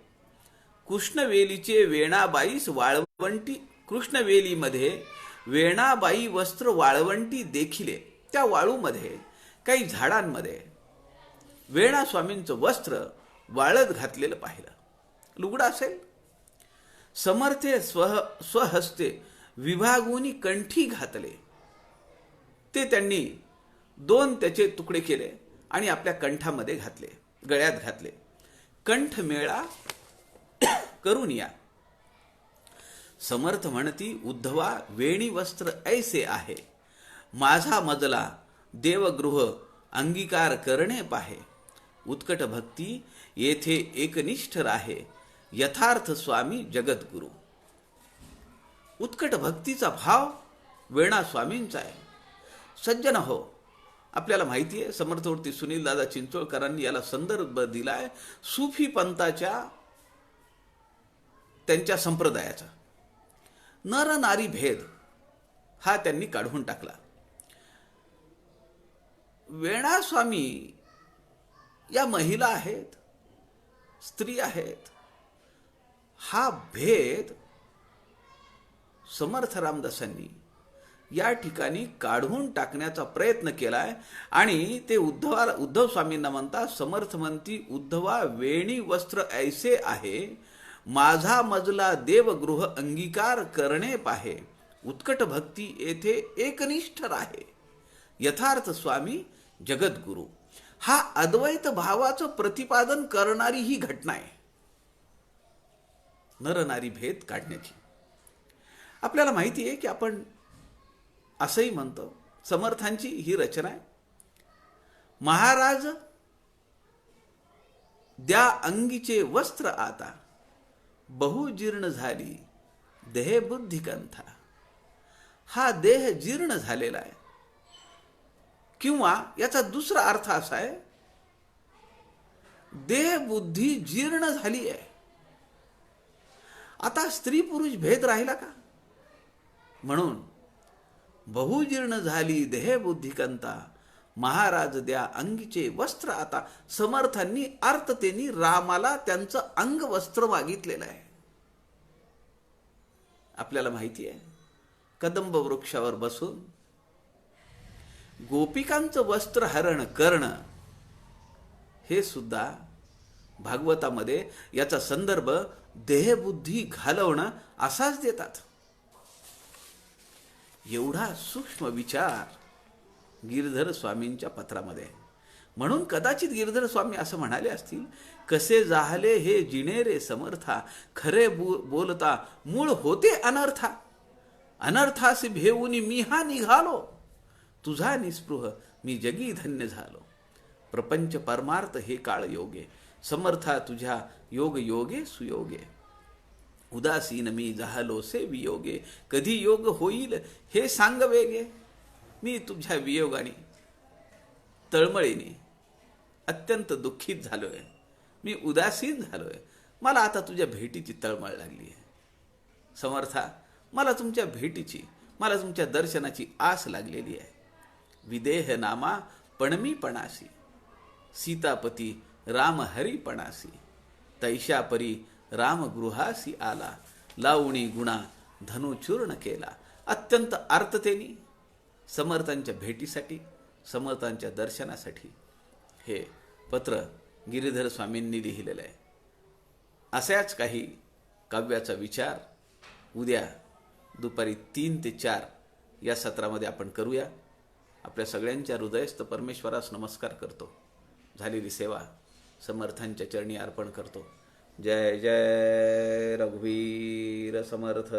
कृष्णवेलीचे वेणाबाईस वाळवंटी, कृष्णवेलीमध्ये वेणाबाई वस्त्र वाळवंटी देखिले. त्या वाळूमध्ये काही झाडांमध्ये वेणा स्वामींचं वस्त्र वाळत घातलेलं पाहिलं. लुगडं असेल. समर्थे स्वहस्ते विभागुनी कंठी घातले. ते त्यांनी 2 त्याचे तुकडे केले आणि आपल्या कंठामध्ये घातले, गळ्यात घातले. कंठ मेळा करून या. समर्थ म्हणती, उद्धवा वेणी वस्त्र ऐसे आहे, माझा मजला देवगृह अंगीकार करणे पाहे. उत्कट भक्ती येथे एकनिष्ठ राहे, यथार्थ स्वामी जगद्गुरु. उत्कट भक्तीचा भाव वेणा स्वामींचा आहे. सज्जन हो, आपल्याला माहिती आहे समर्थवृत्ती सुनील दादा चिंचोळकरांनी याला संदर्भ दिलाय सुफी पंथाच्या, त्यांच्या संप्रदायाचा. नर नारी भेद हा त्यांनी काढून टाकला. वेणा स्वामी या महिला आहेत, स्त्री आहेत. हा भेद समर्थ रामदासांनी या ठिकाणी काढून टाकण्याचा प्रयत्न केलाय आणि ते उद्धव स्वामींना म्हणतात, समर्थ म्हणती, उद्धवा वेणी वस्त्र ऐसे आहे, माझा मजला देवगृह अंगीकार करणे पाहे. उत्कट भक्ती येथे एकनिष्ठ राहे, यथार्थ स्वामी जगद्गुरु. हा अद्वैत भावाचं प्रतिपादन करणारी ही घटना आहे, नरनारी भेद काढण्याची. आपल्याला माहिती आहे की आपण असंही म्हणतो, समर्थांची ही रचना आहे. महाराज द्या अंगीचे वस्त्र आता, बहुजीर्ण झाली देह बुद्धी कंथा. हा देह जीर्ण झालेला आहे. किंवा याचा दुसरा अर्थ असा आहे, देह बुद्धी जीर्ण झाली आहे. आता स्त्री पुरुष भेद राहिला का? म्हणून बहुजीर्ण झाली देह बुद्धिकंता, महाराज द्या अंगीचे वस्त्र आता. समर्थांनी अर्थतेनी रामाला त्यांचं अंग वस्त्र मागितलेलं आहे. आपल्याला माहिती आहे कदंब वृक्षावर बसून गोपिकांचं वस्त्र हरण करणं हे सुद्धा भागवतामध्ये याचा संदर्भ देहबुद्धी घालवणं असाच देतात. एवढा सूक्ष्म विचार गिरधर स्वामींच्या पत्रामध्ये. म्हणून कदाचित गिरधर स्वामी असं म्हणाले असतील, कसे जाहले हे जिणेरे समर्था, खरे बोलता मूळ होते अनर्था. अनर्थासी भेऊनी मी हा निघालो, तुझा निस्पृह मी जगी धन्य झालो. प्रपंच परमार्थ हे काळ योगे, समर्था तुझ्या योग योगे सुयोगे. उदासीन मी झालो से वियोगे, कधी योग होईल हे सांग वेगे. मी तुझ्या वियोगाने तळमळीने अत्यंत दुःखित झालोय, मी उदासीन झालोय. मला आता तुझ्या भेटीची तळमळ लागली आहे. समर्था, मला तुमच्या भेटीची, मला तुमच्या दर्शनाची आस लागलेली आहे. विदेह नामा पणमीपणासी, सीतापती राम हरिपणासी, तैशापरी राम गृहासी आला, लावणी गुणा धनुचूर्ण केला. अत्यंत आर्ततेने समर्थांच्या भेटीसाठी, समर्थांच्या दर्शनासाठी हे पत्र गिरीधर स्वामींनी लिहिलेलं आहे. अशाच काही काव्याचा विचार उद्या दुपारी 3 ते 4 या सत्रामध्ये आपण करूया. आपल्या सगळ्यांच्या हृदयस्थ परमेश्वरास नमस्कार करतो. झालेली सेवा समर्थांच्या चरणी अर्पण करतो. जय जय रघुवीर समर्थ.